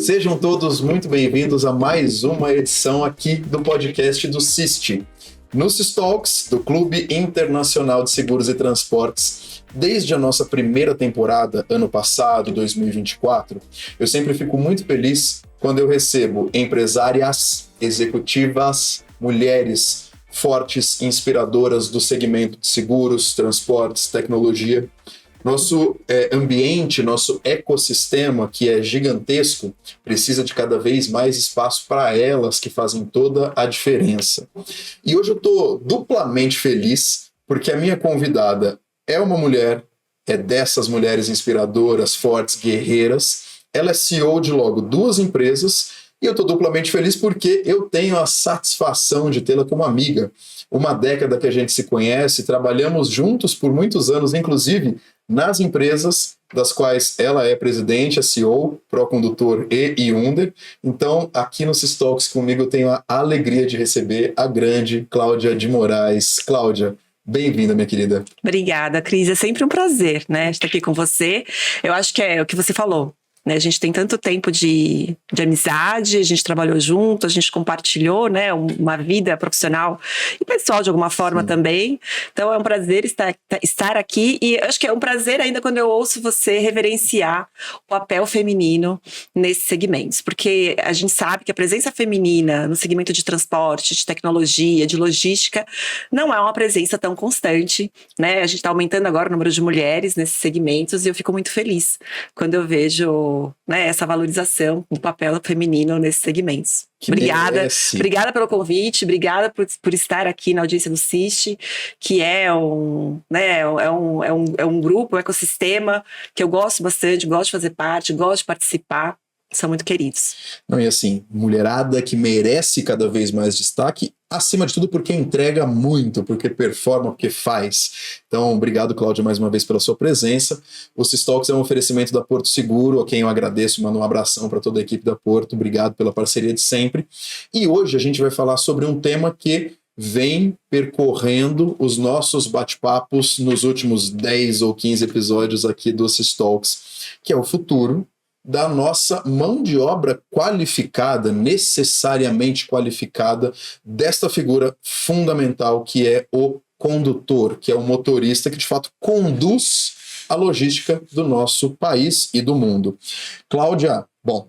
Sejam todos muito bem-vindos a mais uma edição aqui do podcast do CIST, no CIS Talks, do Clube Internacional de Seguros e Transportes. Desde a nossa primeira temporada, ano passado, 2024, eu sempre fico muito feliz quando eu recebo empresárias, executivas, mulheres fortes, inspiradoras do segmento de seguros, transportes, tecnologia. Nosso ambiente, nosso ecossistema, que é gigantesco, precisa de cada vez mais espaço para elas, que fazem toda a diferença. E hoje eu estou duplamente feliz, porque a minha convidada é uma mulher, é dessas mulheres inspiradoras, fortes, guerreiras. Ela é CEO de logo 2 empresas, e eu estou duplamente feliz porque eu tenho a satisfação de tê-la como amiga. Uma década que a gente se conhece, trabalhamos juntos por muitos anos, inclusive nas empresas das quais ela é presidente, a CEO, Procondutor e Hyundai. Então, aqui no CIS Talks comigo eu tenho a alegria de receber a grande Cláudia de Moraes. Cláudia, bem-vinda, minha querida. Obrigada, Cris. É sempre um prazer, né, estar aqui com você. Eu acho que é o que você falou, né? A gente tem tanto tempo de amizade, a gente trabalhou junto, a gente compartilhou, né, uma vida profissional e pessoal de alguma forma. Sim. Também. Então é um prazer estar aqui, e acho que é um prazer ainda quando eu ouço você reverenciar o papel feminino nesses segmentos, porque a gente sabe que a presença feminina no segmento de transporte, de tecnologia, de logística, não é uma presença tão constante, né? A gente está aumentando agora o número de mulheres nesses segmentos, e eu fico muito feliz quando eu vejo, né, essa valorização do papel feminino nesses segmentos. Obrigada pelo convite, obrigada por estar aqui na audiência do CIST, que é um grupo, um ecossistema que eu gosto bastante, gosto de fazer parte, gosto de participar. São muito queridos. Não, e assim, mulherada que merece cada vez mais destaque, acima de tudo porque entrega muito, porque performa, porque faz. Então, obrigado, Cláudia, mais uma vez pela sua presença. O CIS Talks é um oferecimento da Porto Seguro, a quem eu agradeço, mando um abração para toda a equipe da Porto, obrigado pela parceria de sempre. E hoje a gente vai falar sobre um tema que vem percorrendo os nossos bate-papos nos últimos 10 ou 15 episódios aqui do CIS Talks, que é o futuro da nossa mão de obra qualificada, necessariamente qualificada, desta figura fundamental que é o condutor, que é o motorista que de fato conduz a logística do nosso país e do mundo. Cláudia, bom,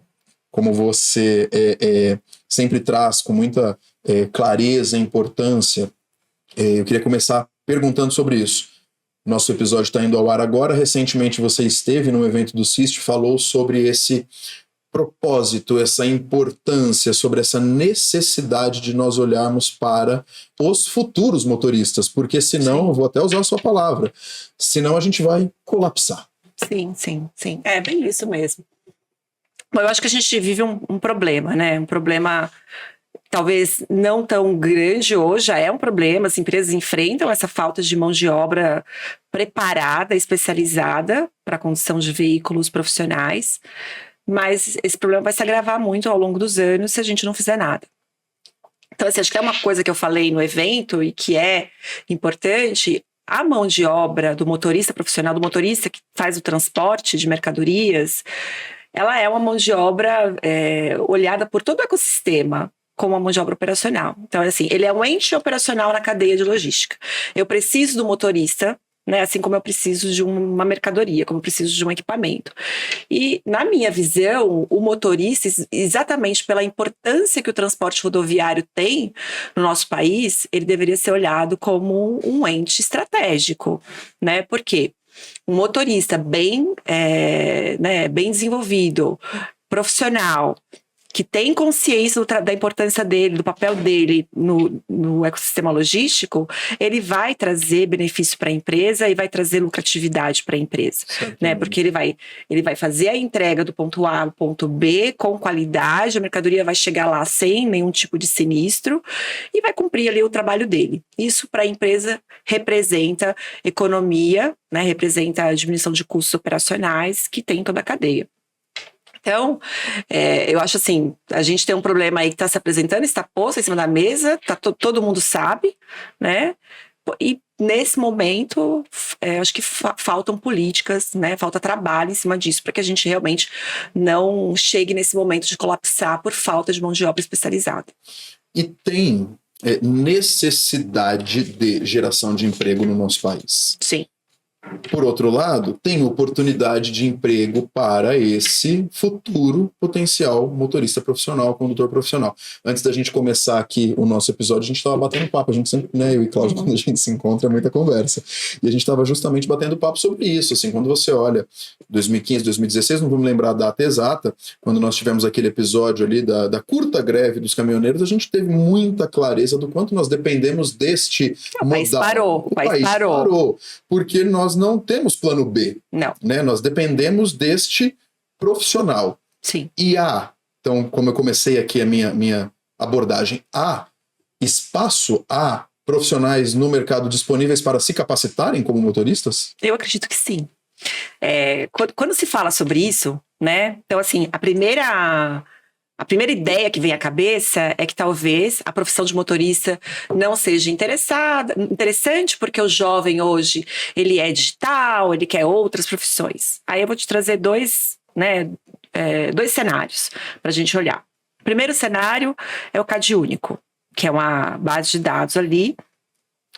como você sempre traz com muita clareza e importância, eu queria começar perguntando sobre isso. Nosso episódio está indo ao ar agora. Recentemente você esteve num evento do CIST, falou sobre esse propósito, essa importância, sobre essa necessidade de nós olharmos para os futuros motoristas, porque senão, eu vou até usar a sua palavra, senão a gente vai colapsar. Sim. É bem isso mesmo. Bom, eu acho que a gente vive um problema, né? Um problema talvez não tão grande hoje, já é um problema. As empresas enfrentam essa falta de mão de obra preparada, especializada para a condução de veículos profissionais, mas esse problema vai se agravar muito ao longo dos anos se a gente não fizer nada. Então, assim, acho que é uma coisa que eu falei no evento e que é importante: a mão de obra do motorista profissional, do motorista que faz o transporte de mercadorias, ela é uma mão de obra olhada por todo o ecossistema como uma mão de obra operacional. Então, assim, ele é um ente operacional na cadeia de logística. Eu preciso do motorista, né, assim como eu preciso de uma mercadoria, como eu preciso de um equipamento. E, na minha visão, o motorista, exatamente pela importância que o transporte rodoviário tem no nosso país, ele deveria ser olhado como um ente estratégico, né? Por quê? Um motorista bem desenvolvido, profissional, que tem consciência da importância dele, do papel dele no ecossistema logístico, ele vai trazer benefício para a empresa e vai trazer lucratividade para a empresa, né? Porque ele vai fazer a entrega do ponto A ao ponto B com qualidade, a mercadoria vai chegar lá sem nenhum tipo de sinistro e vai cumprir ali o trabalho dele. Isso para a empresa representa economia, né? Representa a diminuição de custos operacionais que tem em toda a cadeia. Então, eu acho assim, a gente tem um problema aí que está se apresentando, está posto em cima da mesa, todo mundo sabe, né? E nesse momento, acho que faltam políticas, né? Falta trabalho em cima disso para que a gente realmente não chegue nesse momento de colapsar por falta de mão de obra especializada. E tem necessidade de geração de emprego no nosso país. Sim. Por outro lado, tem oportunidade de emprego para esse futuro potencial motorista profissional, condutor profissional. Antes da gente começar aqui o nosso episódio, a gente estava batendo papo. A gente sempre, né, eu e Cláudio, quando a gente se encontra, é muita conversa. E a gente estava justamente batendo papo sobre isso. Assim, quando você olha 2015, 2016, não vou me lembrar a data exata, quando nós tivemos aquele episódio ali da curta greve dos caminhoneiros, a gente teve muita clareza do quanto nós dependemos deste modal. País parou. O país parou. Porque nós não temos plano B. Não. Né? Nós dependemos deste profissional. Sim. E então, como eu comecei aqui a minha abordagem, há espaço, há profissionais no mercado disponíveis para se capacitarem como motoristas? Eu acredito que sim. Quando se fala sobre isso, né? Então, assim, a primeira ideia que vem à cabeça é que talvez a profissão de motorista não seja interessante, porque o jovem hoje, ele é digital, ele quer outras profissões. Aí eu vou te trazer dois cenários para a gente olhar. O primeiro cenário é o CadÚnico, que é uma base de dados ali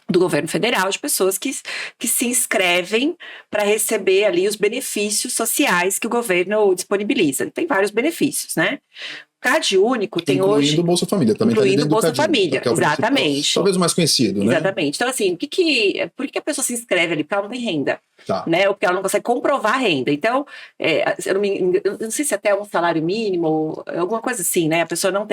do governo federal, de pessoas que se inscrevem para receber ali os benefícios sociais que o governo disponibiliza. Tem vários benefícios, né? CadÚnico tem incluindo hoje... o Bolsa Família. Também incluindo o Bolsa CadÚnico, Família, que é o exatamente. Talvez o mais conhecido, né? Exatamente. Então, assim, por que a pessoa se inscreve ali? Porque ela não tem renda. Tá. Né? Ou porque ela não consegue comprovar a renda. Então, eu não sei se até um salário mínimo, alguma coisa assim, né? A pessoa não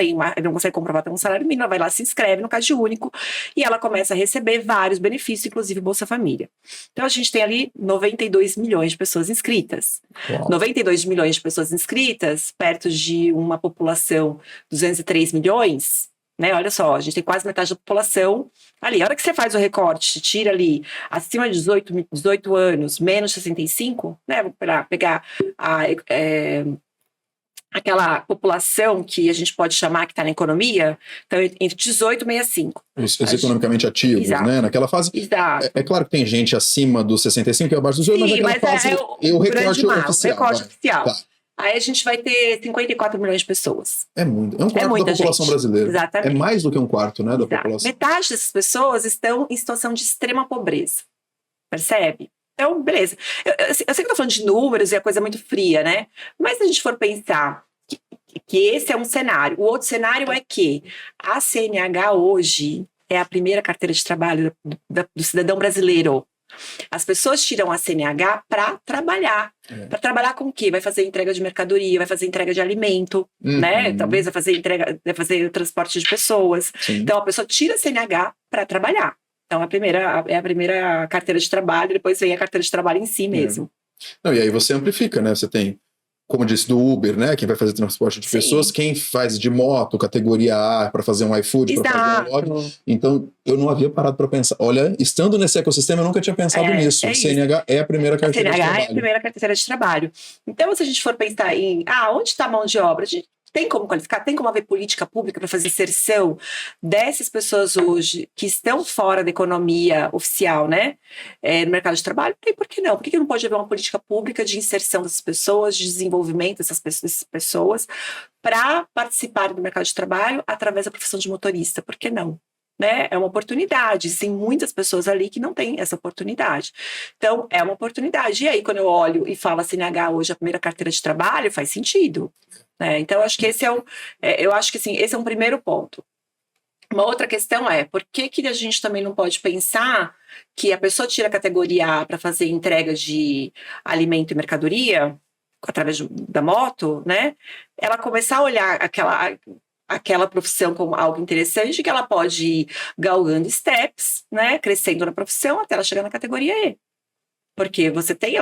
consegue comprovar até um salário mínimo, ela vai lá, se inscreve no CadÚnico e ela começa a receber vários benefícios, inclusive Bolsa Família. Então, a gente tem ali 92 milhões de pessoas inscritas. Uau. 92 milhões de pessoas inscritas, perto de uma população 203 milhões, né? Olha só, a gente tem quase metade da população ali. A hora que você faz o recorte, tira ali acima de 18 anos, menos 65, né? Para pegar aquela população que a gente pode chamar que está na economia, então entre 18 e 65. Os economicamente ativos, exato, né? Naquela fase. Exato. É claro que tem gente acima dos 65 e abaixo dos 18, mas naquela fase o recorte oficial. Tá. Aí a gente vai ter 54 milhões de pessoas. É muito. É um quarto da população brasileira. Exatamente. É mais do que um quarto, né, da população. Metade dessas pessoas estão em situação de extrema pobreza. Percebe? Então, beleza. Eu sei que eu tô falando de números e a coisa é muito fria, né? Mas se a gente for pensar que esse é um cenário. O outro cenário é que a CNH hoje é a primeira carteira de trabalho do cidadão brasileiro. As pessoas tiram a CNH para trabalhar. Para trabalhar com o quê? Vai fazer entrega de mercadoria, vai fazer entrega de alimento, né? Talvez vai fazer transporte de pessoas. Sim. Então, a pessoa tira a CNH para trabalhar. Então, é a primeira carteira de trabalho, depois vem a carteira de trabalho em si mesmo. Não, e aí você amplifica, né? Você tem, como disse, do Uber, né? Quem vai fazer transporte de pessoas, quem faz de moto, categoria A, para fazer um iFood, para fazer um log. Então, eu não havia parado para pensar. Olha, estando nesse ecossistema, eu nunca tinha pensado nisso. CNH é a primeira carteira de trabalho. CNH é a primeira carteira de trabalho. Então, se a gente for pensar em, onde está a mão de obra? A gente tem como qualificar? Tem como haver política pública para fazer inserção dessas pessoas hoje que estão fora da economia oficial, né? No mercado de trabalho? Tem, por que não? Por que não pode haver uma política pública de inserção dessas pessoas, de desenvolvimento dessas pessoas para participar do mercado de trabalho através da profissão de motorista? Por que não? Né? É uma oportunidade. Tem muitas pessoas ali que não têm essa oportunidade. Então, é uma oportunidade. E aí, quando eu olho e falo a CNH hoje, a primeira carteira de trabalho, faz sentido. Então, eu acho que esse é um primeiro ponto. Uma outra questão é, por que a gente também não pode pensar que a pessoa tira a categoria A para fazer entrega de alimento e mercadoria, através da moto, né? Ela começar a olhar aquela profissão como algo interessante, que ela pode ir galgando steps, né? Crescendo na profissão até ela chegar na categoria E. Porque você tem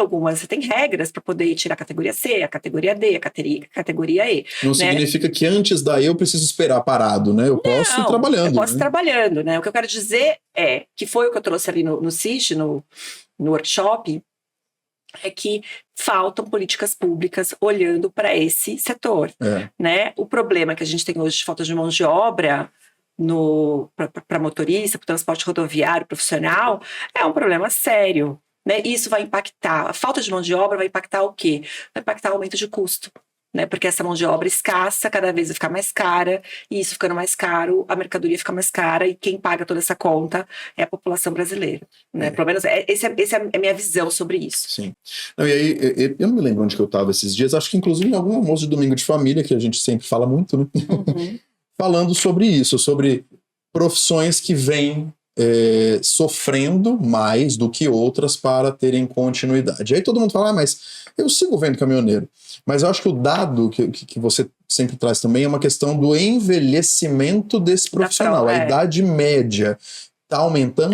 regras para poder tirar a categoria C, a categoria D, a categoria E. Não significa que antes da E eu preciso esperar parado, né? Eu posso ir trabalhando. Eu posso ir trabalhando, né? O que eu quero dizer é, que foi o que eu trouxe ali no CIT, no workshop, é que faltam políticas públicas olhando para esse setor, né? O problema que a gente tem hoje de falta de mão de obra para motorista, para o transporte rodoviário profissional, é um problema sério. Né? Isso vai impactar, a falta de mão de obra vai impactar o quê? Vai impactar o aumento de custo. Né? Porque essa mão de obra escassa, cada vez vai ficar mais cara, e isso ficando mais caro, a mercadoria fica mais cara, e quem paga toda essa conta é a população brasileira. Né? Pelo menos essa é a minha visão sobre isso. Sim. Não, e aí, eu não me lembro onde que eu estava esses dias, acho que inclusive em algum almoço de domingo de família, que a gente sempre fala muito, né? Uhum. Falando sobre isso, sobre profissões que vêm sofrendo mais do que outras para terem continuidade. Aí todo mundo fala, mas eu sigo vendo caminhoneiro. Mas eu acho que o dado que você sempre traz também é uma questão do envelhecimento desse profissional. A idade média está aumentando?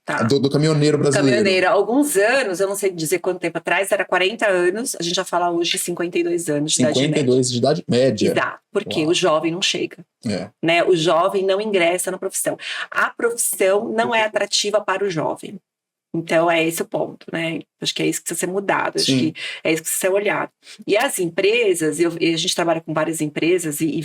Tá. Do caminhoneiro brasileiro. Caminhoneiro, há alguns anos, eu não sei dizer quanto tempo atrás, era 40 anos, a gente já fala hoje 52 anos de idade média. 52 de idade média. Exato, porque o jovem não chega. É. Né? O jovem não ingressa na profissão. A profissão não é atrativa para o jovem. Então, é esse o ponto, né? Acho que é isso que precisa ser mudado, acho que é isso que precisa ser olhado. E as empresas, a gente trabalha com várias empresas e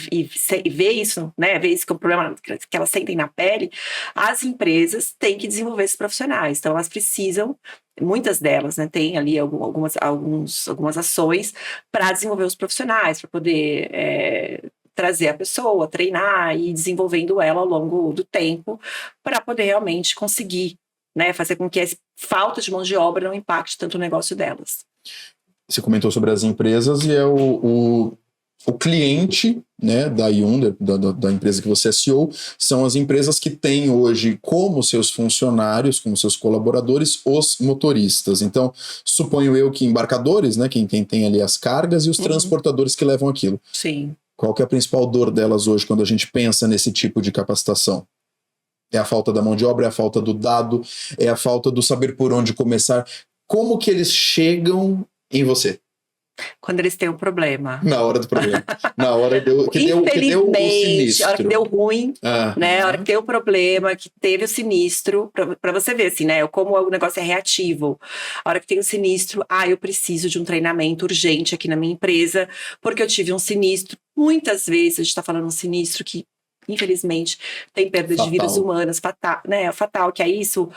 vê isso, né? Vê isso que é um problema que elas sentem na pele. As empresas têm que desenvolver esses profissionais. Então, elas precisam, muitas delas, né? Tem ali algumas ações para desenvolver os profissionais, para poder trazer a pessoa, treinar e ir desenvolvendo ela ao longo do tempo para poder realmente conseguir, né, fazer com que a falta de mão de obra não impacte tanto o negócio delas. Você comentou sobre as empresas e é o cliente, né, da Hyundai, da empresa que você é CEO, são as empresas que têm hoje como seus funcionários, como seus colaboradores, os motoristas. Então, suponho eu que embarcadores, né, quem tem ali as cargas, e os transportadores que levam aquilo. Sim. Qual que é a principal dor delas hoje quando a gente pensa nesse tipo de capacitação? É a falta da mão de obra, é a falta do dado, é a falta do saber por onde começar. Como que eles chegam em você? Quando eles têm um problema. Na hora do problema. Na hora que deu o sinistro. A hora que deu ruim, né? A hora que deu o problema, que teve o sinistro, para você ver, assim, né? Como o negócio é reativo. A hora que tem o sinistro, eu preciso de um treinamento urgente aqui na minha empresa, porque eu tive um sinistro. Muitas vezes a gente está falando um sinistro que, infelizmente, tem perda de vidas humanas, fatal, que é isso,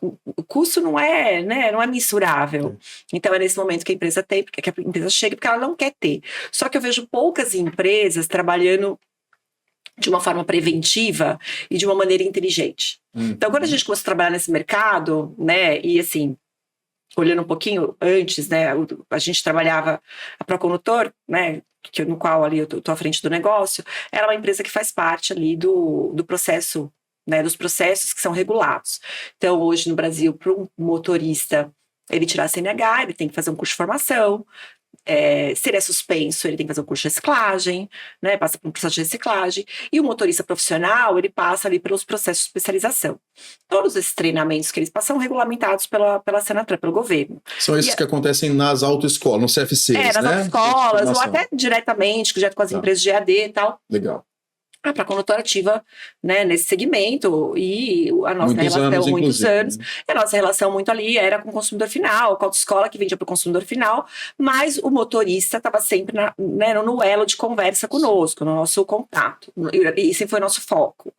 o custo não é mensurável. Então é nesse momento que a empresa tem, porque a empresa chega porque ela não quer ter. Só que eu vejo poucas empresas trabalhando de uma forma preventiva e de uma maneira inteligente. Então, quando a gente começou a trabalhar nesse mercado, né, e assim, olhando um pouquinho antes, né, a gente trabalhava a Procondutor, né, no qual ali eu estou à frente do negócio, era uma empresa que faz parte ali do processo, né, dos processos que são regulados. Então, hoje no Brasil, para um motorista ele tirar a CNH, ele tem que fazer um curso de formação. Se ele é suspenso, ele tem que fazer um curso de reciclagem, né, passa por um processo de reciclagem, e o motorista profissional, ele passa ali pelos processos de especialização. Todos esses treinamentos que eles passam são regulamentados pela Senatran, pelo governo. São esses que acontecem nas autoescolas, no CFCs, nas autoescolas, ou até direto com as empresas de EAD e tal. Legal. A Procondutor ativa, né, nesse segmento, e a nossa relação, muitos anos, e a nossa relação muito ali era com o consumidor final, com a autoescola que vendia para o consumidor final, mas o motorista estava sempre no elo de conversa conosco, no nosso contato, e esse foi o nosso foco.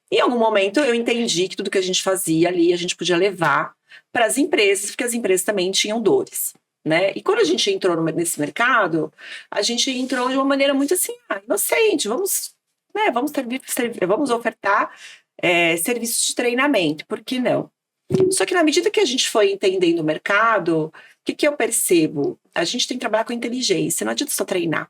Em algum momento eu entendi que tudo que a gente fazia ali, a gente podia levar para as empresas, porque as empresas também tinham dores. Né? E quando a gente entrou nesse mercado, a gente entrou de uma maneira muito assim, inocente, vamos ofertar serviços de treinamento, por que não? Só que na medida que a gente foi entendendo o mercado, o que eu percebo? A gente tem que trabalhar com inteligência, não adianta só treinar.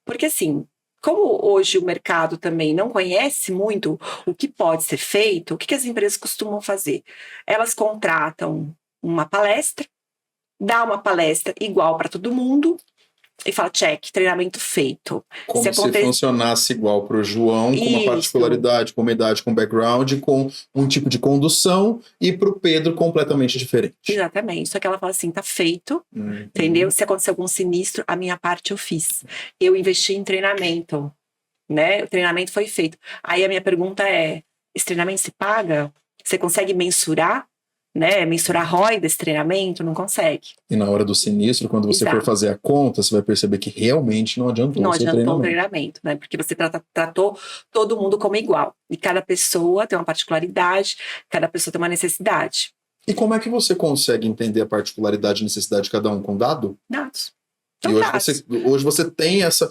Porque assim, como hoje o mercado também não conhece muito o que pode ser feito, o que as empresas costumam fazer? Elas contratam uma palestra, dá uma palestra igual para todo mundo, e fala, check, treinamento feito. Como se funcionasse igual para o João, com uma particularidade, com uma idade, com background, com um tipo de condução, e para o Pedro completamente diferente. Exatamente, só que ela fala assim, tá feito, entendeu? Se acontecer algum sinistro, a minha parte eu fiz. Eu investi em treinamento, né? O treinamento foi feito. Aí a minha pergunta é, esse treinamento se paga? Você consegue mensurar? né, mensurar ROI desse treinamento, não consegue. E na hora do sinistro, quando você for fazer a conta, você vai perceber que realmente não adiantou o seu treinamento. O treinamento, né? Porque você tratou todo mundo como igual. E cada pessoa tem uma particularidade, cada pessoa tem uma necessidade. E como é que você consegue entender a particularidade e necessidade de cada um com dado? Dados. E hoje você tem essa...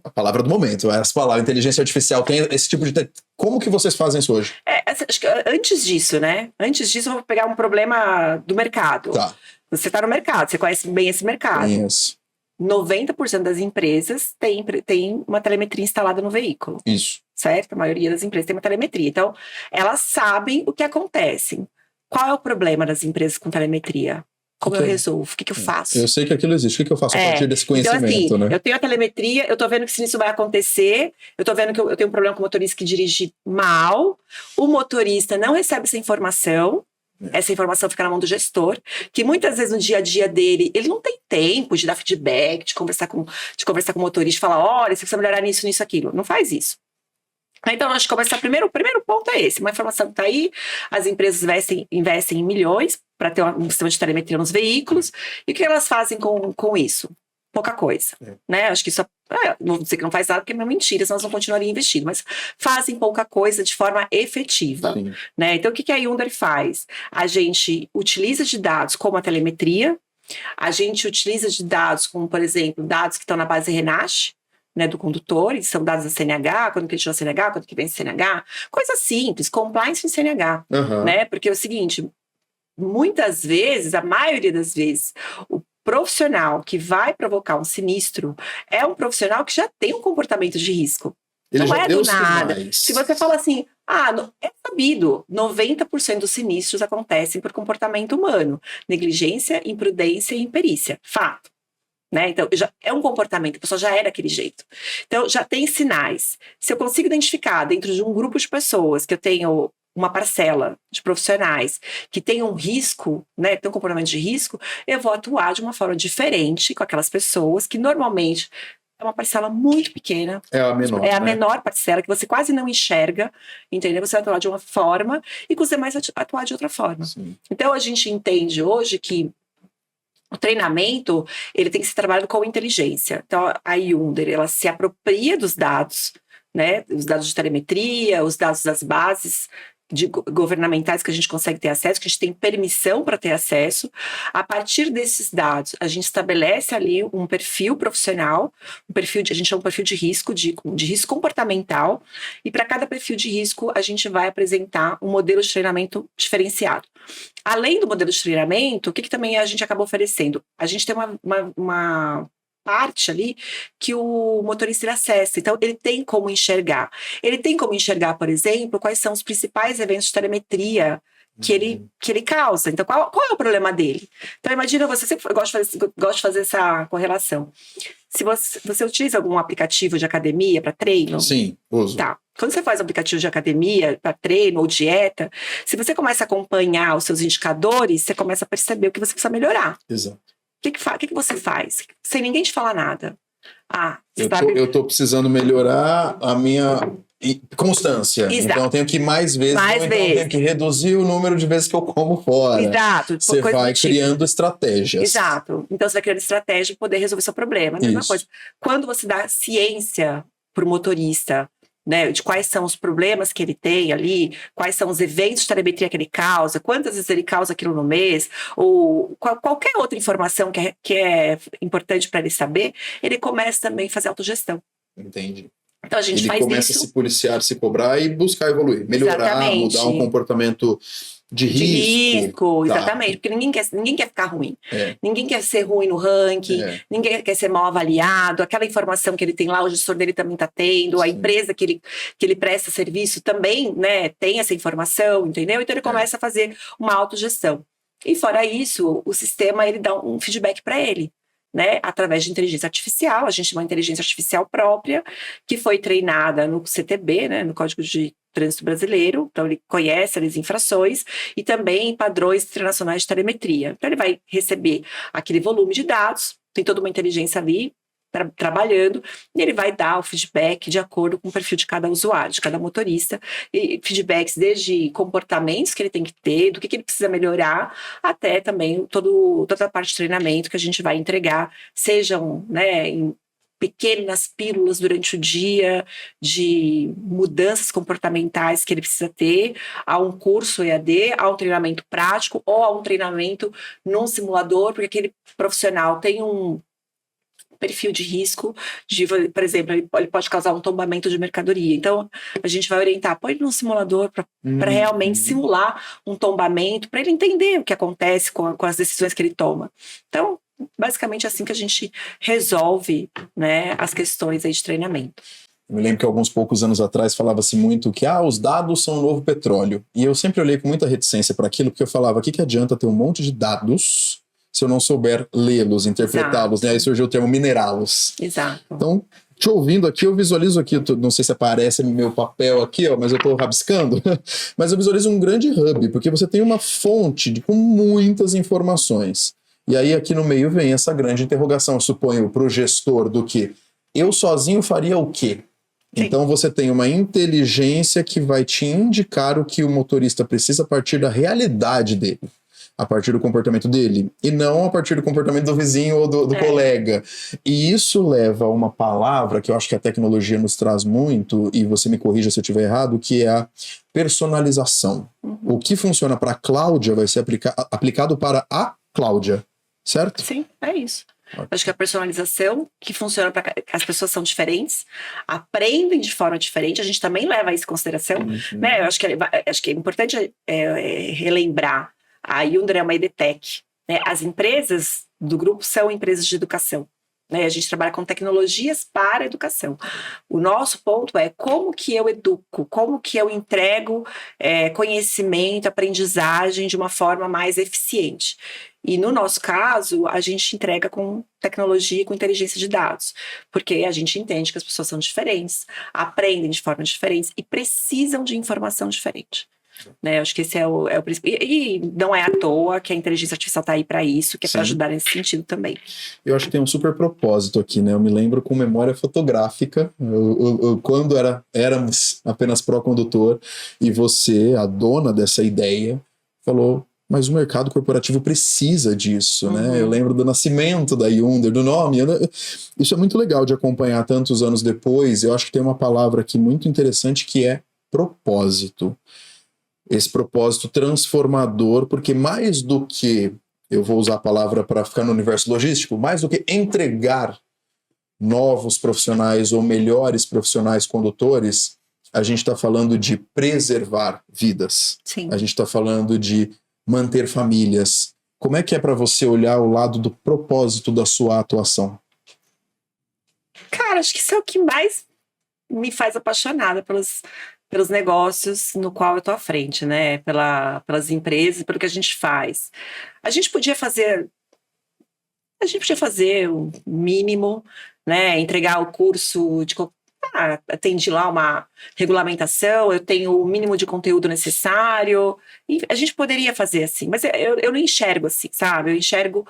A palavra do momento, essa palavra, inteligência artificial, tem esse tipo de... Como que vocês fazem isso hoje? Acho que antes disso, né? Antes disso, eu vou pegar um problema do mercado. Tá. Você está no mercado, você conhece bem esse mercado. Conheço. 90% das empresas tem uma telemetria instalada no veículo. Isso. Certo? A maioria das empresas tem uma telemetria. Então, elas sabem o que acontece. Qual é o problema das empresas com telemetria? Como eu resolvo? O que eu faço? Eu sei que aquilo existe. O que eu faço a partir desse conhecimento, então, assim, né? Eu tenho a telemetria, eu tô vendo que isso vai acontecer, eu tô vendo que eu tenho um problema com o motorista que dirige mal, o motorista não recebe essa informação fica na mão do gestor, que muitas vezes no dia a dia dele, ele não tem tempo de dar feedback, de conversar com o motorista, falar, olha, você precisa melhorar nisso, aquilo. Não faz isso. Então, acho que o primeiro ponto é esse. Uma informação que está aí, as empresas investem em milhões para ter um sistema de telemetria nos veículos. E o que elas fazem com isso? Pouca coisa. Né? Acho que isso não vou dizer que não faz nada, porque é uma mentira, senão elas não continuariam investindo. Mas fazem pouca coisa de forma efetiva. Né? Então, o que a Hyundai faz? A gente utiliza de dados como a telemetria, a gente utiliza de dados como, por exemplo, dados que estão na base Renach, né, do condutor, e são dados da CNH, quando que ele tirou a CNH, quando que vem a CNH, coisa simples, compliance em CNH, né, porque é o seguinte, muitas vezes, a maioria das vezes, o profissional que vai provocar um sinistro é um profissional que já tem um comportamento de risco. Ele não já é deu do nada. Sinais. Se você fala assim, é sabido, 90% dos sinistros acontecem por comportamento humano, negligência, imprudência e imperícia, fato. Né? Então, é um comportamento, a pessoa já é daquele jeito. Então, já tem sinais. Se eu consigo identificar dentro de um grupo de pessoas que eu tenho uma parcela de profissionais que tem um risco, né, tem um comportamento de risco, eu vou atuar de uma forma diferente com aquelas pessoas que normalmente é uma parcela muito pequena. É a menor. É a menor parcela que você quase não enxerga, entendeu? Você vai atuar de uma forma e com os demais atuar de outra forma. Sim. Então, a gente entende hoje que o treinamento, ele tem que ser trabalhado com inteligência. Então, a Hyundai, ela se apropria dos dados, né? Os dados de telemetria, os dados das bases governamentais que a gente consegue ter acesso, que a gente tem permissão para ter acesso. A partir desses dados, a gente estabelece ali um perfil profissional, a gente chama um perfil de risco, de risco comportamental, e para cada perfil de risco, a gente vai apresentar um modelo de treinamento diferenciado. Além do modelo de treinamento, o que também a gente acaba oferecendo? A gente tem uma parte ali que o motorista ele acessa, então ele tem como enxergar. Ele tem como enxergar, por exemplo, quais são os principais eventos de telemetria que ele causa. Então, qual é o problema dele? Então, imagina, você sempre gosta de fazer essa correlação. Se você utiliza algum aplicativo de academia para treino? Sim, uso. Tá. Quando você faz um aplicativo de academia para treino ou dieta, se você começa a acompanhar os seus indicadores, você começa a perceber o que você precisa melhorar. Exato. O que você faz? Sem ninguém te falar nada. Eu tô precisando melhorar a minha constância. Exato. Então eu tenho que ir mais vezes. Eu tenho que reduzir o número de vezes que eu como fora. Exato. Você vai criando estratégias. Exato. Então você vai criando estratégia para poder resolver seu problema. A mesma coisa. Quando você dá ciência para o motorista, né, de quais são os problemas que ele tem ali, quais são os eventos de telemetria que ele causa, quantas vezes ele causa aquilo no mês, ou qualquer outra informação que é importante para ele saber, ele começa também a fazer autogestão. Entendi. Então a gente ele começa a se policiar, se cobrar e buscar evoluir, melhorar, mudar um comportamento de risco. Exatamente, porque ninguém quer ficar ruim. Ninguém quer ser ruim no ranking, ninguém quer ser mal avaliado, aquela informação que ele tem lá, o gestor dele também está tendo, a empresa que ele presta serviço também, né, tem essa informação, entendeu? Então ele começa a fazer uma autogestão. E fora isso, o sistema ele dá um feedback para ele, né, através de inteligência artificial. A gente tem uma inteligência artificial própria que foi treinada no CTB, né, no Código de Trânsito Brasileiro, então ele conhece as infrações e também padrões internacionais de telemetria. Então ele vai receber aquele volume de dados, tem toda uma inteligência ali, trabalhando, e ele vai dar o feedback de acordo com o perfil de cada usuário, de cada motorista, e feedbacks desde comportamentos que ele tem que ter, do que ele precisa melhorar, até também toda a parte de treinamento que a gente vai entregar, sejam, né, em pequenas pílulas durante o dia de mudanças comportamentais que ele precisa ter, a um curso EAD, a um treinamento prático ou a um treinamento num simulador, porque aquele profissional tem um perfil de risco, por exemplo, ele pode causar um tombamento de mercadoria. Então, a gente vai orientar, põe ele num simulador para realmente simular um tombamento, para ele entender o que acontece com as decisões que ele toma. Então, basicamente assim que a gente resolve, né, as questões aí de treinamento. Eu me lembro que alguns poucos anos atrás falava-se muito que os dados são o novo petróleo. E eu sempre olhei com muita reticência para aquilo, porque eu falava, o que adianta ter um monte de dados se eu não souber lê-los, interpretá-los, né? Aí surgiu o termo minerá-los. Exato. Então, te ouvindo aqui, eu visualizo aqui, não sei se aparece meu papel aqui, mas eu estou rabiscando, mas eu visualizo um grande hub, porque você tem uma fonte com muitas informações. E aí aqui no meio vem essa grande interrogação, eu suponho, para o gestor do que eu sozinho faria o quê? Sim. Então você tem uma inteligência que vai te indicar o que o motorista precisa a partir da realidade dele, a partir do comportamento dele, e não a partir do comportamento do vizinho ou do colega. E isso leva a uma palavra que eu acho que a tecnologia nos traz muito, e você me corrija se eu estiver errado, que é a personalização. O que funciona para a Cláudia vai ser aplicado para a Cláudia, certo? Sim, é isso. Acho que a personalização que funciona para as pessoas são diferentes, aprendem de forma diferente, a gente também leva isso em consideração, né? Eu acho que é importante relembrar, a Hyundai é uma EdTech, né? As empresas do grupo são empresas de educação, né? A gente trabalha com tecnologias para a educação. O nosso ponto é como que eu educo, como que eu entrego conhecimento, aprendizagem de uma forma mais eficiente. E no nosso caso, a gente entrega com tecnologia, com inteligência de dados, porque a gente entende que as pessoas são diferentes, aprendem de forma diferente e precisam de informação diferente. Né? Eu acho que esse é o principal. E não é à toa que a inteligência artificial está aí para isso, que é para ajudar nesse sentido também. Eu acho que tem um super propósito aqui, né? Eu me lembro com memória fotográfica, quando éramos apenas pró-condutor, e você, a dona dessa ideia, falou, mas o mercado corporativo precisa disso, né? Eu lembro do nascimento da Hyundai, do nome. Isso é muito legal de acompanhar tantos anos depois. Eu acho que tem uma palavra aqui muito interessante que é propósito. Esse propósito transformador, porque mais do que, eu vou usar a palavra para ficar no universo logístico, mais do que entregar novos profissionais ou melhores profissionais condutores, a gente está falando de preservar vidas. Sim. A gente está falando de manter famílias. Como é que é para você olhar o lado do propósito da sua atuação? Cara, acho que isso é o que mais me faz apaixonada pelos negócios no qual eu tô à frente, né? Pelas empresas, pelo que a gente faz. A gente podia fazer o mínimo, né? Entregar o curso de atendi lá uma regulamentação, eu tenho o mínimo de conteúdo necessário, e a gente poderia fazer assim, mas eu não enxergo assim, sabe? Eu enxergo,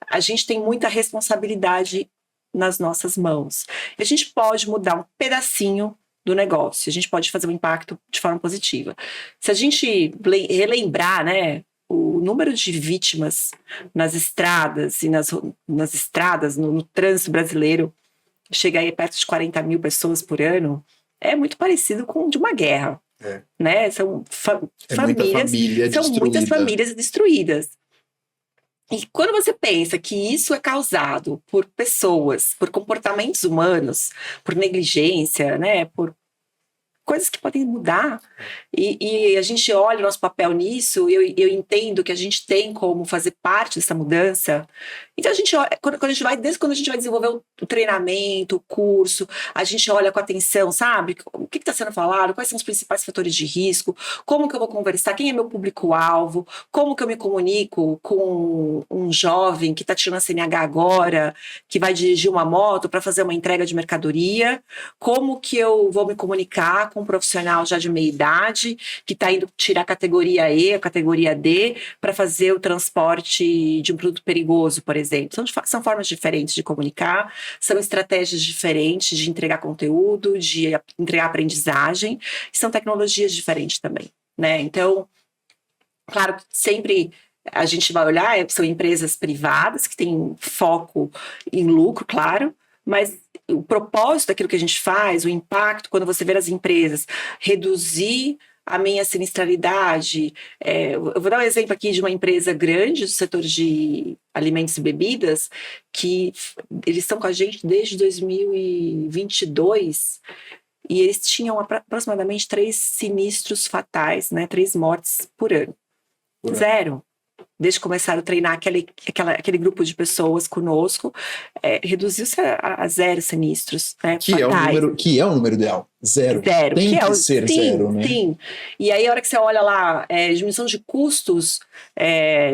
a gente tem muita responsabilidade nas nossas mãos. A gente pode mudar um pedacinho do negócio, a gente pode fazer um impacto de forma positiva. Se a gente relembrar, né, o número de vítimas nas estradas e nas estradas, no trânsito brasileiro, chega aí perto de 40 mil pessoas por ano, é muito parecido com de uma guerra. Né? São muitas famílias destruídas. E quando você pensa que isso é causado por pessoas, por comportamentos humanos, por negligência, né, por coisas que podem mudar, e a gente olha o nosso papel nisso, e eu entendo que a gente tem como fazer parte dessa mudança. Então a gente olha, desde quando a gente vai desenvolver o treinamento, o curso, a gente olha com atenção, sabe? O que está sendo falado, quais são os principais fatores de risco, como que eu vou conversar, quem é meu público-alvo, como que eu me comunico com um jovem que está tirando a CNH agora, que vai dirigir uma moto para fazer uma entrega de mercadoria, como que eu vou me comunicar com um profissional já de meia idade, que está indo tirar a categoria E, a categoria D, para fazer o transporte de um produto perigoso, por exemplo. exemplo. São formas diferentes de comunicar, são estratégias diferentes de entregar conteúdo, de entregar aprendizagem, e são tecnologias diferentes também, né? Então, claro que sempre a gente vai olhar, são empresas privadas que têm foco em lucro, claro, mas o propósito daquilo que a gente faz, o impacto, quando você vê as empresas reduzir a minha sinistralidade. Eu vou dar um exemplo aqui de uma empresa grande do setor de alimentos e bebidas, que eles estão com a gente desde 2022, e eles tinham aproximadamente 3 sinistros fatais, né, 3 mortes por ano. Zero. Desde que começaram a treinar aquele grupo de pessoas conosco, reduziu-se a 0 sinistros, né, que é o número ideal. Zero. Tem que ser zero, né? Sim. E aí, a hora que você olha lá, diminuição de custos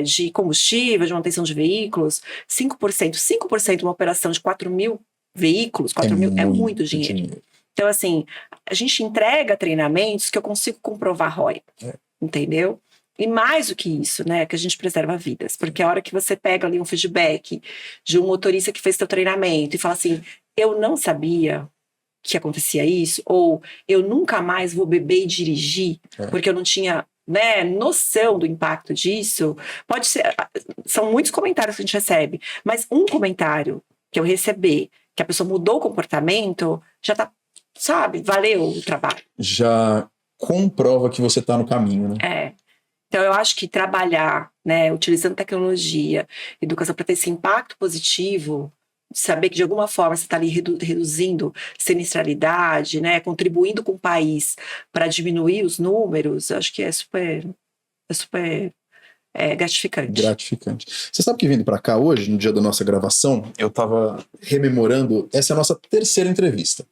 de combustível, de manutenção de veículos, 5%. 5% de uma operação de 4 mil veículos, 4 mil é muito dinheiro. Então, assim, a gente entrega treinamentos que eu consigo comprovar ROI, entendeu? E mais do que isso, né, que a gente preserva vidas. Porque a hora que você pega ali um feedback de um motorista que fez seu treinamento e fala assim, eu não sabia que acontecia isso, ou eu nunca mais vou beber e dirigir, porque eu não tinha, né, noção do impacto disso. Pode ser, são muitos comentários que a gente recebe, mas um comentário que eu receber, que a pessoa mudou o comportamento, já tá, sabe, valeu o trabalho. Já comprova que você tá no caminho, né? Então, eu acho que trabalhar, né, utilizando tecnologia, educação para ter esse impacto positivo, saber que de alguma forma você está ali reduzindo sinistralidade, né, contribuindo com o país para diminuir os números, acho que é super gratificante. Você sabe que vindo para cá hoje, no dia da nossa gravação, eu estava rememorando, essa é a nossa 3ª entrevista.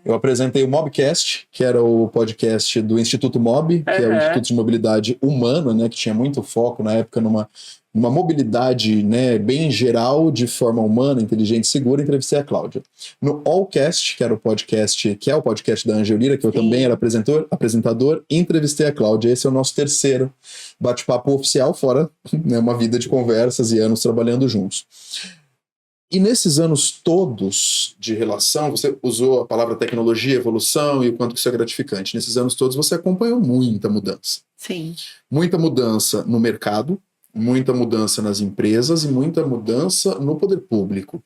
Eu apresentei o Mobcast, que era o podcast do Instituto Mob, que é o Instituto de Mobilidade Humana, né, que tinha muito foco na época numa mobilidade, né, bem geral, de forma humana, inteligente e segura. Entrevistei a Cláudia. No Allcast, que era o podcast, que é o podcast da Angelira, que eu também era apresentador, entrevistei a Cláudia. Esse é o nosso 3º bate-papo oficial, fora, né, uma vida de conversas e anos trabalhando juntos. E nesses anos todos de relação, você usou a palavra tecnologia, evolução e o quanto que isso é gratificante. Nesses anos todos você acompanhou muita mudança. Sim. Muita mudança no mercado, muita mudança nas empresas e muita mudança no poder público.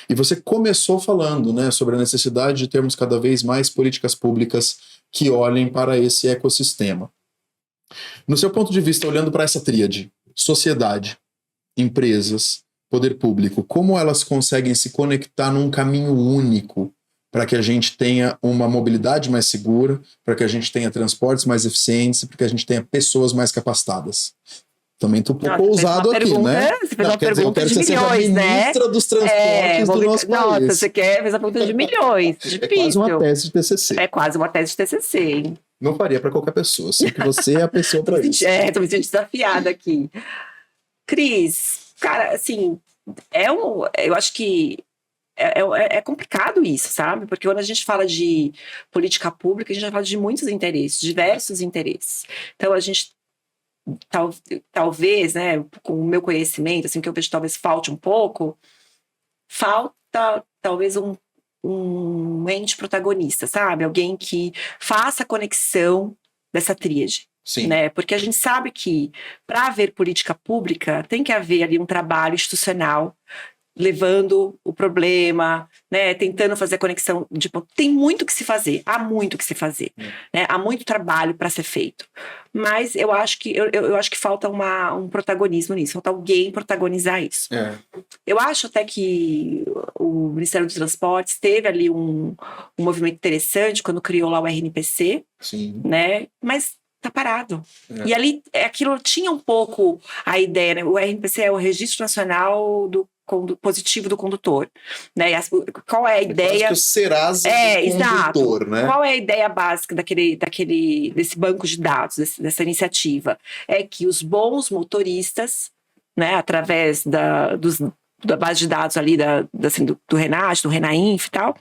E você começou falando, né, sobre a necessidade de termos cada vez mais políticas públicas que olhem para esse ecossistema. No seu ponto de vista, olhando para essa tríade, sociedade, empresas, poder público, como elas conseguem se conectar num caminho único para que a gente tenha uma mobilidade mais segura, para que a gente tenha transportes mais eficientes, para que a gente tenha pessoas mais capacitadas? Também estou um pouco ousado aqui, né? Você fez uma pergunta de milhões, né? Ministra dos transportes do nosso país. Nossa, você quer fazer uma pergunta de milhões. Difícil. É quase uma tese de TCC. É quase uma tese de TCC, hein? Não faria para qualquer pessoa, sei que você é a pessoa para isso. Estou me sentindo desafiada aqui. Cris, cara, assim, eu acho que é complicado isso, sabe? Porque quando a gente fala de política pública, a gente vai falar de muitos interesses, diversos interesses. Então, a gente, talvez, né, com o meu conhecimento, assim, que eu vejo talvez falte um pouco, falta talvez um ente protagonista, sabe? Alguém que faça a conexão dessa tríade. Sim. Né? Porque a gente sabe que para haver política pública tem que haver ali um trabalho institucional levando o problema, né? Tentando fazer a conexão. Tem muito que se fazer, há muito que se fazer, né? Há muito trabalho para ser feito. Mas eu acho que eu acho que falta um protagonismo nisso, falta alguém protagonizar isso. Eu acho até que o Ministério dos Transportes teve ali um movimento interessante quando criou lá o RNPC, Sim. né? Mas tá parado. E ali, aquilo tinha um pouco a ideia, né? O RNPC é o Registro Nacional do Positivo do Condutor, né? Qual é a ideia? Quase que o Serasa do condutor, né? Qual é a ideia básica desse banco de dados, dessa iniciativa? É que os bons motoristas, né, através da base de dados ali do RENAT, do RENAINF e tal,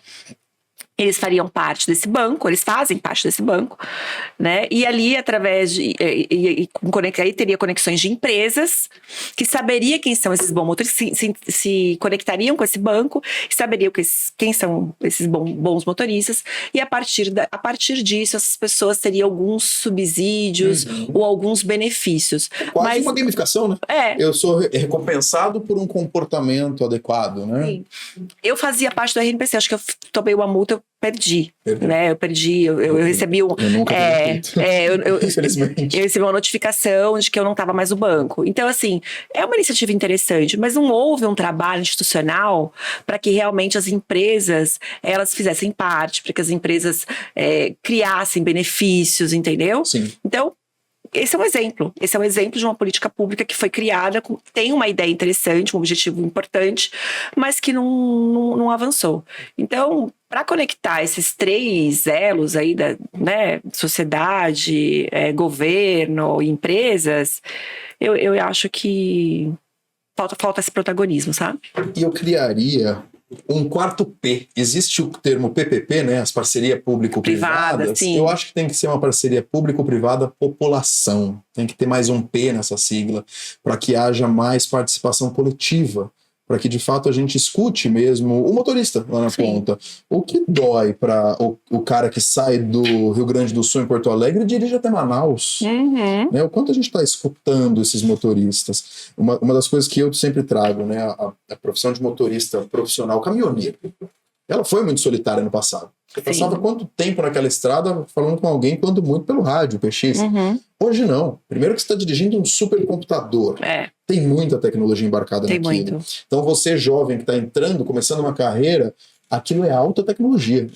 Eles fariam parte desse banco, eles fazem parte desse banco, né? E ali, através de... aí teria conexões de empresas que saberia quem são esses bons motoristas, se conectariam com esse banco, saberiam quem são esses bons motoristas, e a partir disso, essas pessoas teriam alguns subsídios ou alguns benefícios. Quase uma gamificação, né? Eu sou recompensado por um comportamento adequado, né? Sim. Eu fazia parte do RNPC, acho que eu tomei uma multa, eu perdi. Né? Eu recebi eu nunca infelizmente. Eu recebi uma notificação de que eu não estava mais no banco. Então, assim, é uma iniciativa interessante, mas não houve um trabalho institucional para que realmente as empresas elas fizessem parte, para que as empresas criassem benefícios, entendeu? Sim. Então, esse é um exemplo. Esse é um exemplo de uma política pública que foi criada, tem uma ideia interessante, um objetivo importante, mas que não avançou. Então, para conectar esses 3 elos aí da sociedade, governo, empresas, eu acho que falta esse protagonismo, sabe? E eu criaria um quarto P. Existe o termo PPP, né? As parcerias público-privadas. Eu acho que tem que ser uma parceria público-privada população. Tem que ter mais um P nessa sigla, para que haja mais participação coletiva, para que de fato a gente escute mesmo o motorista lá na ponta. O que dói para o cara que sai do Rio Grande do Sul em Porto Alegre e dirige até Manaus. Né? O quanto a gente está escutando esses motoristas. Uma das coisas que eu sempre trago, né? A profissão de motorista profissional, caminhoneiro, ela foi muito solitária no passado. Você passava quanto tempo naquela estrada falando com alguém, quando muito pelo rádio, PX. Hoje não. Primeiro que você está dirigindo um supercomputador. Tem muita tecnologia embarcada naquilo. Então você jovem que está entrando, começando uma carreira, aquilo é alta tecnologia.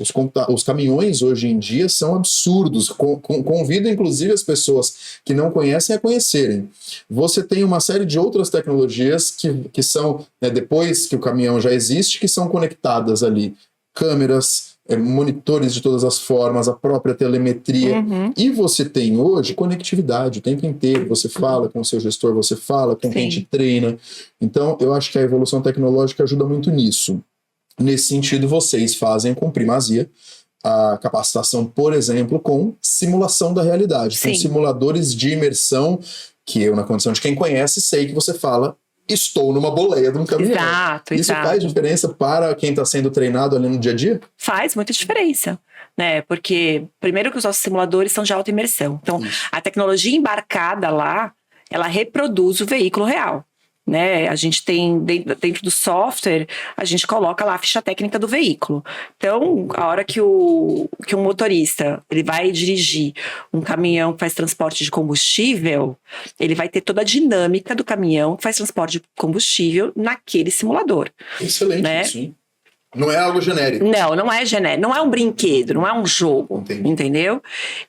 Os caminhões hoje em dia são absurdos. Convido inclusive as pessoas que não conhecem a conhecerem. Você tem uma série de outras tecnologias que são, né, depois que o caminhão já existe, que são conectadas ali. Câmeras, monitores de todas as formas, a própria telemetria. E você tem hoje conectividade o tempo inteiro. Você fala com o seu gestor, você fala com quem te treina. Então, eu acho que a evolução tecnológica ajuda muito nisso. Nesse sentido, vocês fazem com primazia a capacitação, por exemplo, com simulação da realidade. Com simuladores de imersão, que eu, na condição de quem conhece, sei que você fala: estou numa boleia de um caminhão. Isso faz diferença para quem está sendo treinado ali no dia a dia? Faz muita diferença, né? Porque, primeiro que os nossos simuladores são de alta imersão. Então, a tecnologia embarcada lá, ela reproduz o veículo real. Né? A gente tem, dentro do software, a gente coloca lá a ficha técnica do veículo. Então, a hora que um motorista ele vai dirigir um caminhão que faz transporte de combustível, ele vai ter toda a dinâmica do caminhão que faz transporte de combustível naquele simulador. Excelente, né? Sim. Não é algo genérico. Não é genérico. Não é um brinquedo, não é um jogo. Entendi. Entendeu?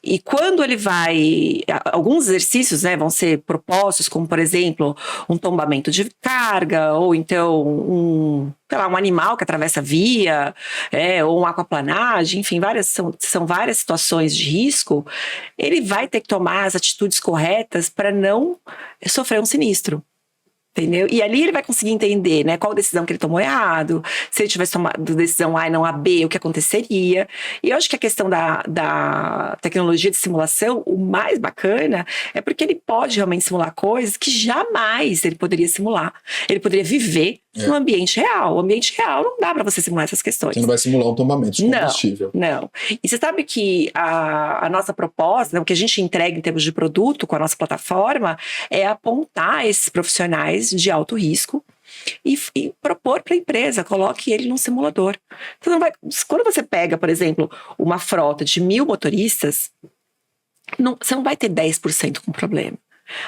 E quando ele vai... Alguns exercícios, né, vão ser propostos, como, por exemplo, um tombamento de carga, ou então um animal que atravessa a via, ou uma aquaplanagem, enfim, são várias situações de risco. Ele vai ter que tomar as atitudes corretas para não sofrer um sinistro. Entendeu? E ali ele vai conseguir entender, né, qual decisão que ele tomou errado, se ele tivesse tomado decisão A e não a B, o que aconteceria. E eu acho que a questão da tecnologia de simulação, o mais bacana é porque ele pode realmente simular coisas que jamais ele poderia simular. Ele poderia viver no ambiente real. O ambiente real não dá para você simular essas questões. Você não vai simular um tombamento de combustível. Não. E você sabe que a nossa proposta, né, o que a gente entrega em termos de produto com a nossa plataforma, é apontar esses profissionais de alto risco e propor para a empresa, coloque ele num simulador. Então, quando você pega, por exemplo, uma frota de 1.000 motoristas, você não vai ter 10% com problema.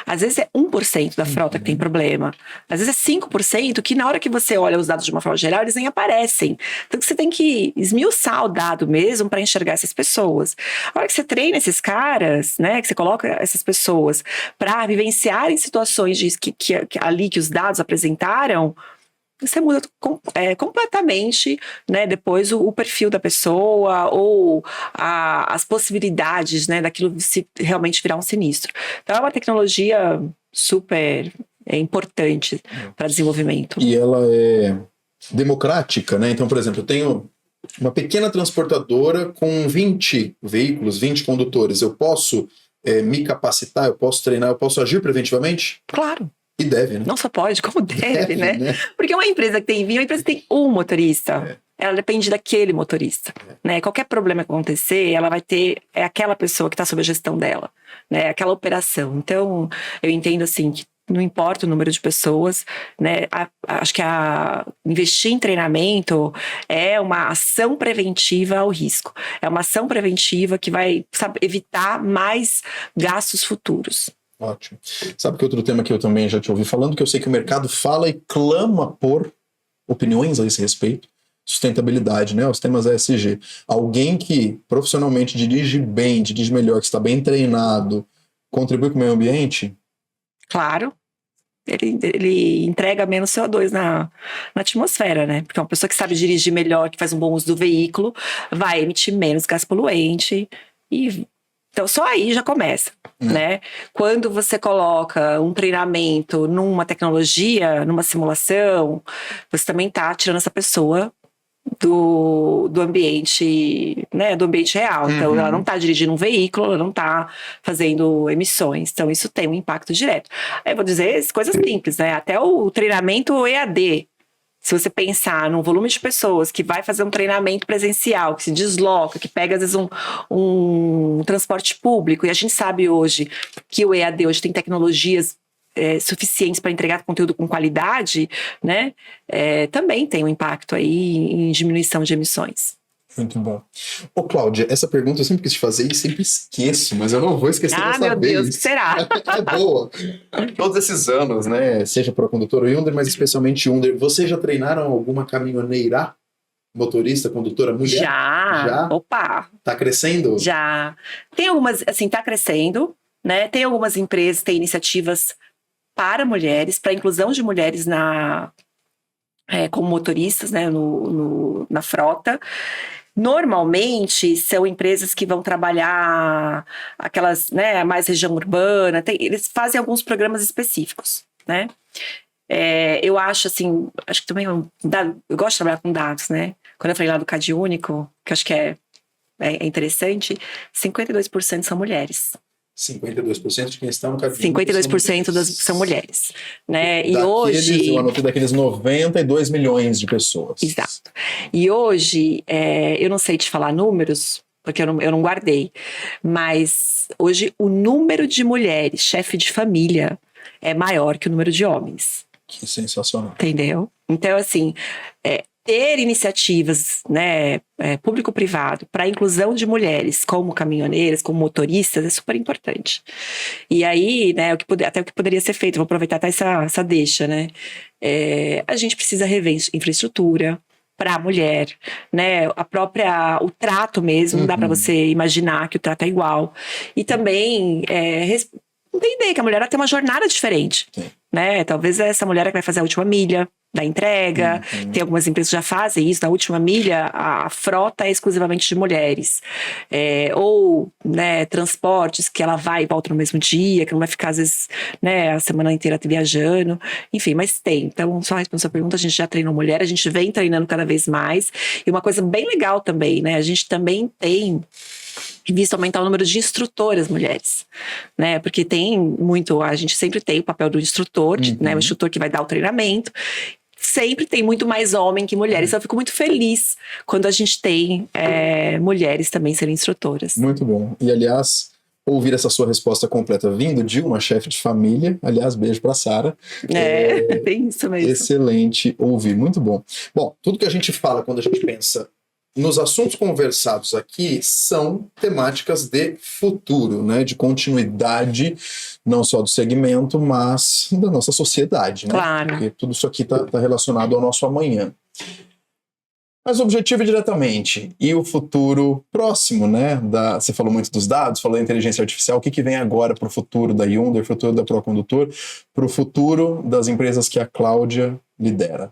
Às vezes é 1% da frota que tem problema. Às vezes é 5% que na hora que você olha os dados de uma forma geral, eles nem aparecem. Então você tem que esmiuçar o dado mesmo para enxergar essas pessoas. A hora que você treina esses caras, né, que você coloca essas pessoas para vivenciar em situações ali que os dados apresentaram, você muda completamente, né, depois o perfil da pessoa ou as possibilidades, né, daquilo se realmente virar um sinistro. Então é uma tecnologia super importante para desenvolvimento. E ela é democrática, né? Então, por exemplo, eu tenho uma pequena transportadora com 20 veículos, 20 condutores, eu posso me capacitar, eu posso treinar, eu posso agir preventivamente? Claro. E deve, né? Não só pode, como deve, né? Porque uma empresa que tem 20, uma empresa que tem um motorista, ela depende daquele motorista, né? Qualquer problema que acontecer, ela vai ter aquela pessoa que está sob a gestão dela, né? Aquela operação. Então, eu entendo assim que não importa o número de pessoas, né? Acho que investir em treinamento é uma ação preventiva ao risco. É uma ação preventiva que vai, sabe, evitar mais gastos futuros. Ótimo. Sabe que outro tema que eu também já te ouvi falando, que eu sei que o mercado fala e clama por opiniões a esse respeito? Sustentabilidade, né? Os temas ESG. Alguém que profissionalmente dirige bem, dirige melhor, que está bem treinado, contribui com o meio ambiente? Claro. Ele entrega menos CO2 na atmosfera, né? Porque uma pessoa que sabe dirigir melhor, que faz um bom uso do veículo, vai emitir menos gás poluente. Então, só aí já começa, né? Quando você coloca um treinamento numa tecnologia, numa simulação, você também está tirando essa pessoa do ambiente, né, do ambiente real. Então, ela não está dirigindo um veículo, ela não está fazendo emissões. Então, isso tem um impacto direto. Aí, eu vou dizer coisas simples, né? Até o treinamento EAD. Se você pensar num volume de pessoas que vai fazer um treinamento presencial, que se desloca, que pega, às vezes, um transporte público, e a gente sabe hoje que o EAD hoje tem tecnologias suficientes para entregar conteúdo com qualidade, né? Também tem um impacto aí em diminuição de emissões. Muito bom. Ô, Cláudia, essa pergunta eu sempre quis te fazer e sempre esqueço, mas eu não vou esquecer dessa vez. Ah, meu Deus, o que será? É boa. Todos esses anos, né? Seja para condutor ou Hyundai, mas especialmente Hyundai. Vocês já treinaram alguma caminhoneira, motorista, condutora, mulher? Já? Opa! Tá crescendo? Já. Tem algumas, assim, tá crescendo, né? Tem algumas empresas, tem iniciativas para mulheres, para a inclusão de mulheres como motoristas, né, na frota. Normalmente são empresas que vão trabalhar aquelas, né, mais região urbana, eles fazem alguns programas específicos, né? Eu acho assim, acho que também eu gosto de trabalhar com dados, né? Quando eu falei lá do CAD único, que eu acho que é interessante, 52% são mulheres. 52% de quem está no CAD 52% são mulheres, né? E hoje... Eu anotei daqueles 92 milhões de pessoas. Exato. E hoje, eu não sei te falar números, porque eu não guardei, mas hoje o número de mulheres chefe de família é maior que o número de homens. Que sensacional. Entendeu? Então, assim... ter iniciativas, né, público-privado, para a inclusão de mulheres como caminhoneiras, como motoristas, é super importante. E aí, né, até o que poderia ser feito, vou aproveitar até essa deixa, né? A gente precisa rever infraestrutura para a mulher, né? O trato mesmo, não dá para você imaginar que o trato é igual. E também entender que a mulher tem uma jornada diferente, né? Talvez essa mulher que vai fazer a última milha da entrega, tem algumas empresas que já fazem isso, na última milha a frota é exclusivamente de mulheres, ou, né, transportes que ela vai e volta no mesmo dia, que não vai ficar às vezes, né, a semana inteira viajando, enfim, mas tem. Então, só respondendo a sua pergunta, a gente já treinou mulher, a gente vem treinando cada vez mais, e uma coisa bem legal também, né, a gente também tem visto aumentar o número de instrutoras mulheres, né? Porque a gente sempre tem o papel do instrutor, né? O instrutor que vai dar o treinamento. Sempre tem muito mais homem que mulheres. Então eu fico muito feliz quando a gente tem mulheres também serem instrutoras. Muito bom. E, aliás, ouvir essa sua resposta completa vindo de uma chefe de família, aliás, beijo para Sara. Tem isso mesmo. Excelente ouvir, muito bom. Bom, tudo que a gente fala quando a gente pensa nos assuntos conversados aqui são temáticas de futuro, né? De continuidade, não só do segmento, mas da nossa sociedade, né? Claro. Porque tudo isso aqui está relacionado ao nosso amanhã. Mas o objetivo é diretamente, e o futuro próximo, né? Você falou muito dos dados, falou da inteligência artificial, o que vem agora para o futuro da Hyundai, o futuro da Procondutor, para o futuro das empresas que a Cláudia lidera?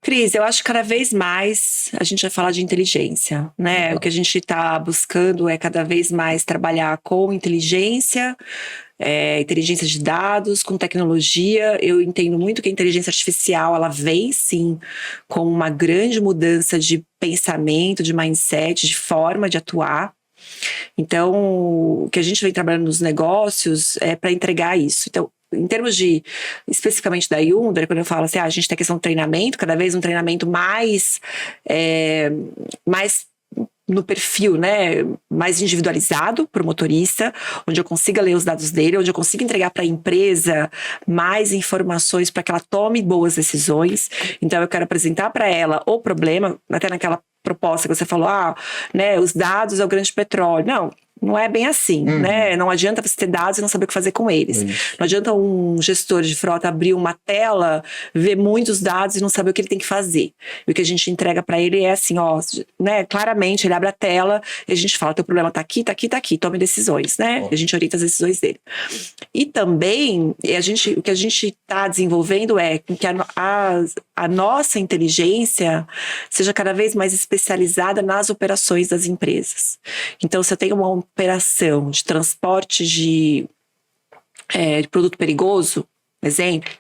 Cris, eu acho que cada vez mais a gente vai falar de inteligência, né? O que a gente está buscando é cada vez mais trabalhar com inteligência, inteligência de dados, com tecnologia. Eu entendo muito que a inteligência artificial, ela vem sim com uma grande mudança de pensamento, de mindset, de forma de atuar. Então, o que a gente vem trabalhando nos negócios é para entregar isso. Então, em termos de, especificamente da Hyundai, quando eu falo assim, a gente tem a questão do treinamento, cada vez um treinamento mais no perfil, né, mais individualizado para o motorista, onde eu consiga ler os dados dele, onde eu consiga entregar para a empresa mais informações para que ela tome boas decisões. Então, eu quero apresentar para ela o problema, até naquela proposta que você falou, né, os dados é o grande petróleo. Não é bem assim, né? Não adianta você ter dados e não saber o que fazer com eles. Não adianta um gestor de frota abrir uma tela, ver muitos dados e não saber o que ele tem que fazer. E o que a gente entrega para ele é assim, né? Claramente, ele abre a tela e a gente fala, teu problema tá aqui, tá aqui, tá aqui, tome decisões, né? E a gente orienta as decisões dele. E também, o que a gente está desenvolvendo é que a nossa inteligência seja cada vez mais especializada nas operações das empresas. Então, se eu tenho uma operação de transporte de produto perigoso, exemplo,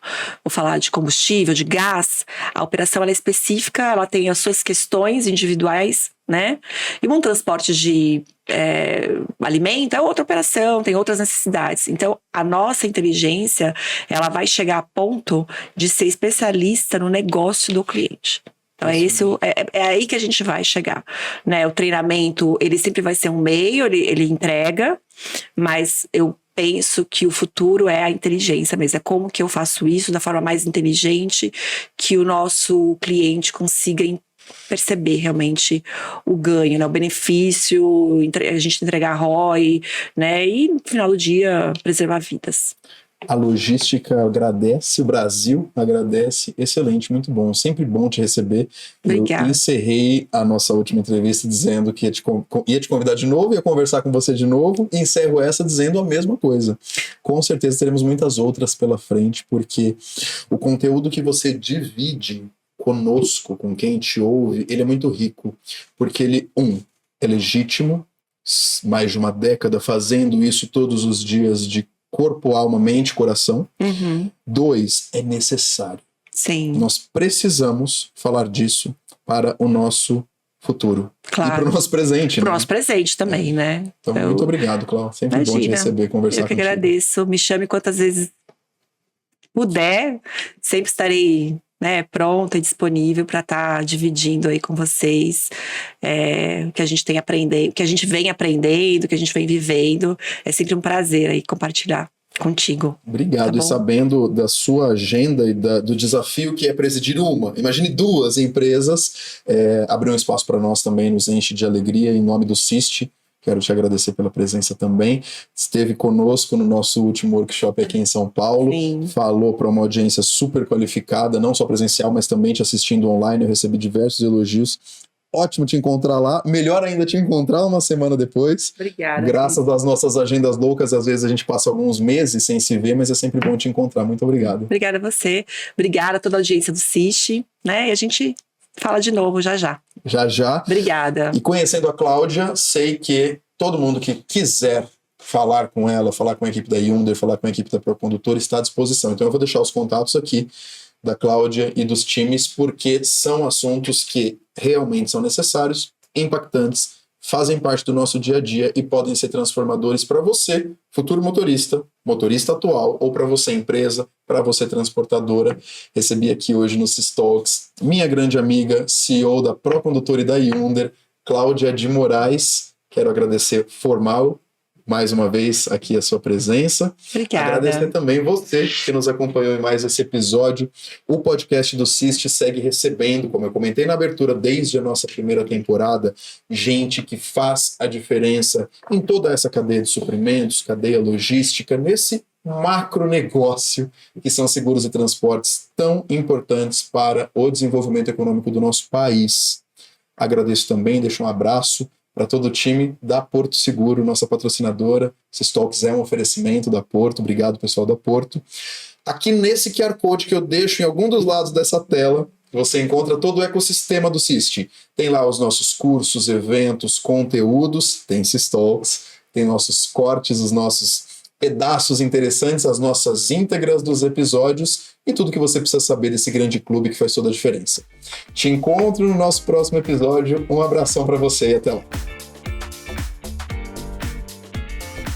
vou falar de combustível, de gás, a operação ela é específica, ela tem as suas questões individuais, né? E um transporte de alimento é outra operação, tem outras necessidades. Então, a nossa inteligência, ela vai chegar a ponto de ser especialista no negócio do cliente. Então, é aí que a gente vai chegar, né? O treinamento, ele sempre vai ser um meio, ele entrega, mas eu penso que o futuro é a inteligência mesmo. É como que eu faço isso da forma mais inteligente, que o nosso cliente consiga perceber realmente o ganho, né? O benefício, a gente entregar ROI, né? E no final do dia, preservar vidas. A logística agradece, o Brasil agradece. Excelente, muito bom. Sempre bom te receber. Obrigada. Eu encerrei a nossa última entrevista dizendo que ia te convidar de novo, ia conversar com você de novo, e encerro essa dizendo a mesma coisa. Com certeza teremos muitas outras pela frente, porque o conteúdo que você divide conosco, com quem te ouve, ele é muito rico. Porque ele, é legítimo, mais de uma década fazendo isso todos os dias de corpo, alma, mente, coração. 2, é necessário. Sim. Nós precisamos falar disso para o nosso futuro. Claro. E para o nosso presente. Para o nosso presente também, né? Então, muito obrigado, Cláudia. Sempre imagina, bom te receber, conversar contigo. Eu que agradeço. Me chame quantas vezes puder. Sempre estarei, né, pronta e disponível para estar dividindo aí com vocês o que a gente tem aprendido, o que a gente vem aprendendo, o que a gente vem vivendo. É sempre um prazer aí compartilhar contigo. Obrigado. Tá, e sabendo da sua agenda e do desafio que é presidir imagine 2 empresas, abrir um espaço para nós também, nos enche de alegria. Em nome do CIST, quero te agradecer pela presença também. Esteve conosco no nosso último workshop aqui em São Paulo. Sim. Falou para uma audiência super qualificada, não só presencial, mas também te assistindo online. Eu recebi diversos elogios. Ótimo te encontrar lá. Melhor ainda te encontrar uma semana depois. Obrigada. Graças às nossas agendas loucas, às vezes a gente passa alguns meses sem se ver, mas é sempre bom te encontrar. Muito obrigado. Obrigada a você. Obrigada a toda a audiência do CIST, né? E a gente fala de novo já já. Já já. Obrigada. E conhecendo a Cláudia, sei que todo mundo que quiser falar com ela, falar com a equipe da Hyundai, falar com a equipe da Procondutor está à disposição. Então eu vou deixar os contatos aqui da Cláudia e dos times, porque são assuntos que realmente são necessários, impactantes, fazem parte do nosso dia a dia e podem ser transformadores para você, futuro motorista, motorista atual, ou para você, empresa, para você, transportadora. Recebi aqui hoje no Talks minha grande amiga, CEO da Procondutor e da Hyundai, Cláudia de Moraes. Quero agradecer mais uma vez aqui a sua presença. Obrigada. Agradecer também você que nos acompanhou em mais esse episódio. O podcast do CIST segue recebendo, como eu comentei na abertura, desde a nossa primeira temporada, gente que faz a diferença em toda essa cadeia de suprimentos, cadeia logística, nesse macro negócio que são seguros e transportes tão importantes para o desenvolvimento econômico do nosso país. Agradeço também, deixo um abraço para todo o time da Porto Seguro, nossa patrocinadora. Esses talks é um oferecimento da Porto. Obrigado, pessoal da Porto. Aqui nesse QR Code que eu deixo em algum dos lados dessa tela, você encontra todo o ecossistema do Syst. Tem lá os nossos cursos, eventos, conteúdos, tem Systalks, tem nossos cortes, os nossos pedaços interessantes, as nossas íntegras dos episódios e tudo que você precisa saber desse grande clube que faz toda a diferença. Te encontro no nosso próximo episódio. Um abração para você e até lá.